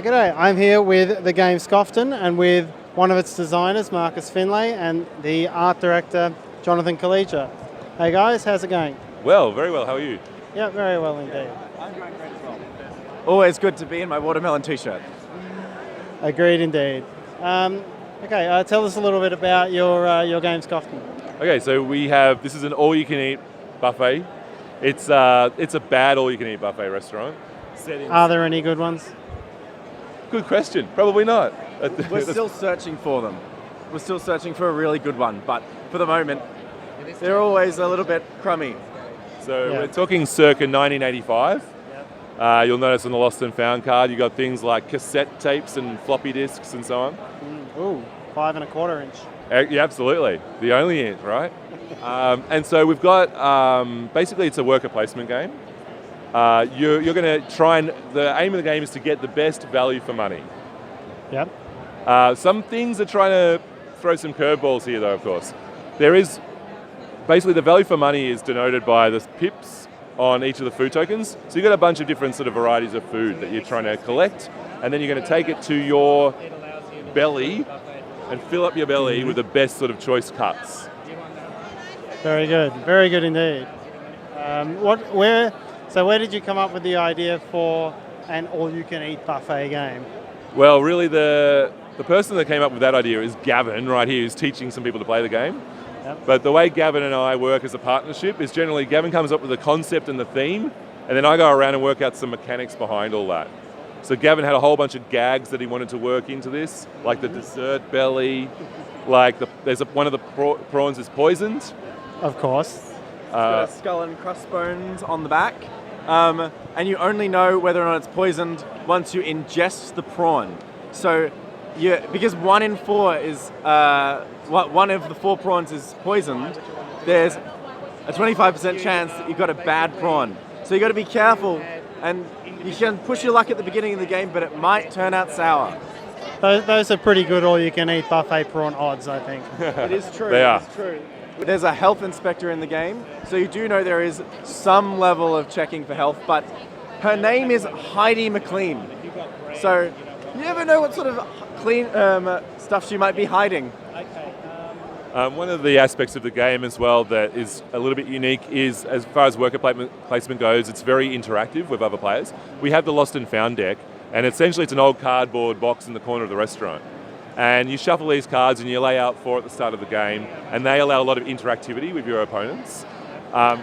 G'day, I'm here with the game Scoffton and with one of its designers, Finlay, and the art director, Jonathan Calleja. Hey guys, how's it going? Well, very well. How are you? Yeah, very well indeed. I'm going great as well. Always good to be in my watermelon t-shirt. Agreed indeed. Tell us a little bit about your game Scoffton. Okay, so this is an all-you-can-eat buffet. It's a bad all-you-can-eat buffet restaurant. Are there any good ones? Good question. Probably not. We're still searching for them. We're still searching for a really good one, but for the moment, they're always a little bit crummy. So we're talking circa 1985. You'll notice on the Lost and Found card, you got things like cassette tapes and floppy disks and so on. Ooh, 5 1/4 inch. Yeah, absolutely. The only inch, right? And so we've got, basically it's a worker placement game. You're going to the aim of the game is to get the best value for money. Yep. Some things are trying to throw some curveballs here though, of course. There is, basically the value for money is denoted by the pips on each of the food tokens. So you've got a bunch of different sort of varieties of food that you're trying to collect, and then you're going to take it to your belly and fill up your belly with the best sort of choice cuts. Very good indeed. Where did you come up with the idea for an all-you-can-eat buffet game? Well, really the person that came up with that idea is Gavin, right here, who's teaching some people to play the game. Yep. But the way Gavin and I work as a partnership is generally Gavin comes up with the concept and the theme, and then I go around and work out some mechanics behind all that. So Gavin had a whole bunch of gags that he wanted to work into this, like the dessert belly, like one of the prawns is poisoned. Of course. It's got a skull and crossbones on the back. And you only know whether or not it's poisoned once you ingest the prawn. So, because 1 in 4 is, one of the 4 prawns is poisoned, there's a 25% chance that you've got a bad prawn. So you've got to be careful, and you can push your luck at the beginning of the game, but it might turn out sour. Those are pretty good all-you-can-eat buffet prawn odds, I think. It is true. They are. It's true. There's a health inspector in the game, so you do know there is some level of checking for health, but her name is Heidi McLean. So you never know what sort of clean stuff she might be hiding. One of the aspects of the game as well that is a little bit unique is, as far as worker placement goes, it's very interactive with other players. We have the Lost and Found deck, and essentially it's an old cardboard box in the corner of the restaurant. And you shuffle these cards and you lay out 4 at the start of the game, and they allow a lot of interactivity with your opponents.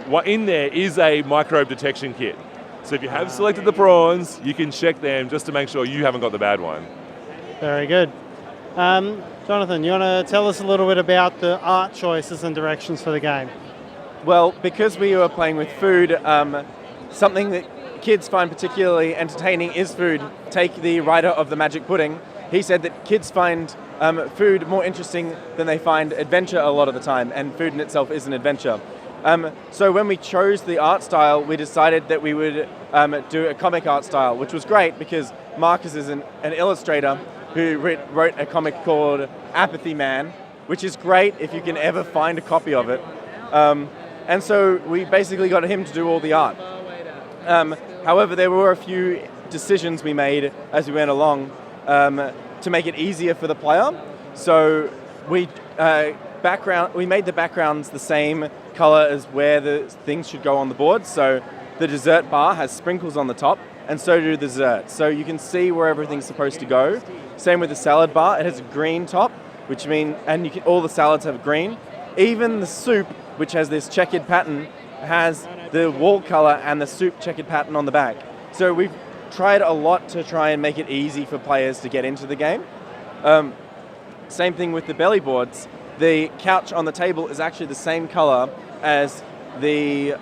What in there is a microbe detection kit. So if you have selected the prawns, you can check them just to make sure you haven't got the bad one. Very good. Jonathan, you want to tell us a little bit about the art choices and directions for the game? Well, because we were playing with food, something that kids find particularly entertaining is food. Take the writer of the Magic Pudding. He said that kids find food more interesting than they find adventure a lot of the time, and food in itself is an adventure. So when we chose the art style, we decided that we would do a comic art style, which was great because Marcus is an illustrator who wrote a comic called Apathy Man, which is great if you can ever find a copy of it. And so we basically got him to do all the art. However, there were a few decisions we made as we went along to make it easier for the player. So we made the backgrounds the same color as where the things should go on the board. So the dessert bar has sprinkles on the top, and so do the desserts. So you can see where everything's supposed to go. Same with the salad bar. It has a green top, which means, all the salads have green. Even the soup, which has this checkered pattern, has the wall color and the soup checkered pattern on the back. So we've tried a lot to try and make it easy for players to get into the game. Same thing with the belly boards. The couch on the table is actually the same color as the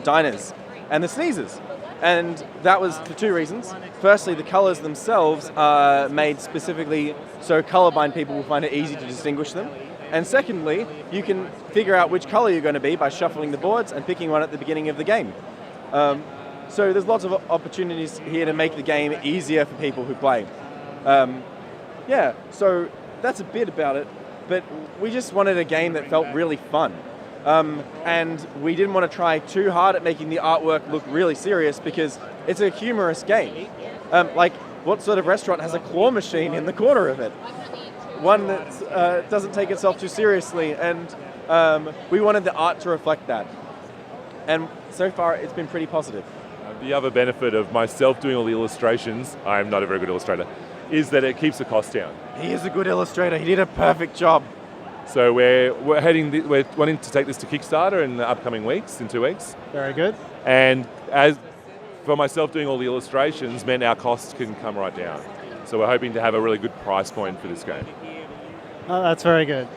diners and the sneezers. And that was for 2 reasons. Firstly, the colors themselves are made specifically so colorblind people will find it easy to distinguish them. And secondly, you can figure out which color you're going to be by shuffling the boards and picking one at the beginning of the game. So there's lots of opportunities here to make the game easier for people who play. So that's a bit about it, but we just wanted a game that felt really fun. And we didn't want to try too hard at making the artwork look really serious because it's a humorous game. what sort of restaurant has a claw machine in the corner of it? One that doesn't take itself too seriously, and we wanted the art to reflect that. And so far, it's been pretty positive. The other benefit of myself doing all the illustrations, I'm not a very good illustrator, is that it keeps the cost down. He is a good illustrator. He did a perfect job. So we're wanting to take this to Kickstarter in the upcoming weeks, in 2 weeks. Very good. And as for myself doing all the illustrations meant our costs can come right down. So we're hoping to have a really good price point for this game. Oh, that's very good.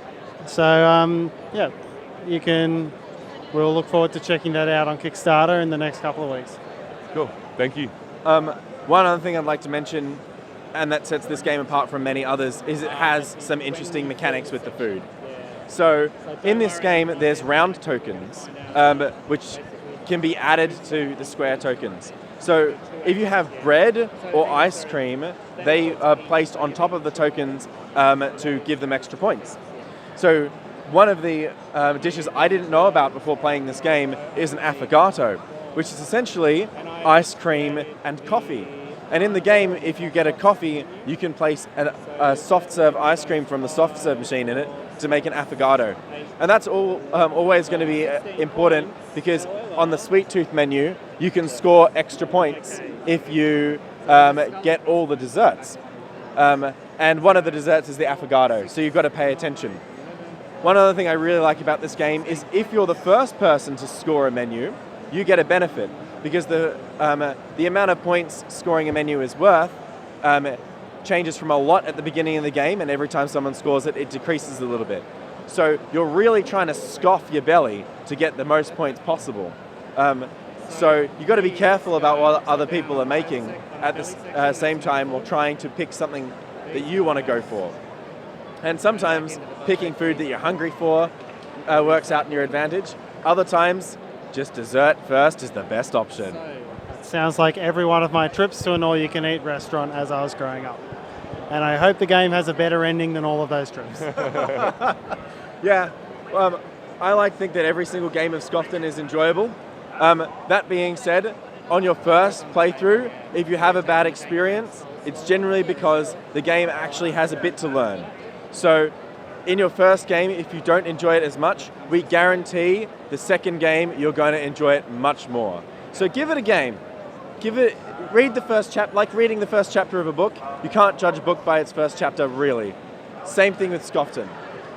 So yeah, we'll look forward to checking that out on Kickstarter in the next couple of weeks. Cool, thank you. One other thing I'd like to mention, and that sets this game apart from many others, is it has some interesting mechanics with the food. So in this game, there's round tokens, which can be added to the square tokens. So if you have bread or ice cream, they are placed on top of the tokens to give them extra points. So one of the dishes I didn't know about before playing this game is an affogato, which is essentially ice cream and coffee. And in the game, if you get a coffee, you can place a soft serve ice cream from the soft serve machine in it to make an affogato. And that's always going to be important, because on the sweet tooth menu, you can score extra points if you get all the desserts. And one of the desserts is the affogato, so you've got to pay attention. One other thing I really like about this game is if you're the first person to score a menu, you get a benefit, because the amount of points scoring a menu is worth changes from a lot at the beginning of the game, and every time someone scores it, it decreases a little bit. So you're really trying to scoff your belly to get the most points possible. So you've got to be careful about what other people are making at the same time, or trying to pick something that you want to go for. And sometimes picking food that you're hungry for works out in your advantage. Other times, just dessert first is the best option. Sounds like every one of my trips to an all-you-can-eat restaurant as I was growing up. And I hope the game has a better ending than all of those trips. Yeah, I like to think that every single game of Scoffton is enjoyable. That being said, on your first playthrough, if you have a bad experience, it's generally because the game actually has a bit to learn. So in your first game, if you don't enjoy it as much, we guarantee the second game you're going to enjoy it much more. So give it a game. Read the first chapter, like reading the first chapter of a book. You can't judge a book by its first chapter, really. Same thing with Scoffton.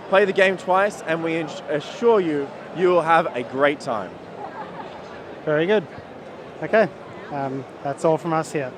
Play the game twice, and we assure you, you will have a great time. Very good. Okay, that's all from us here.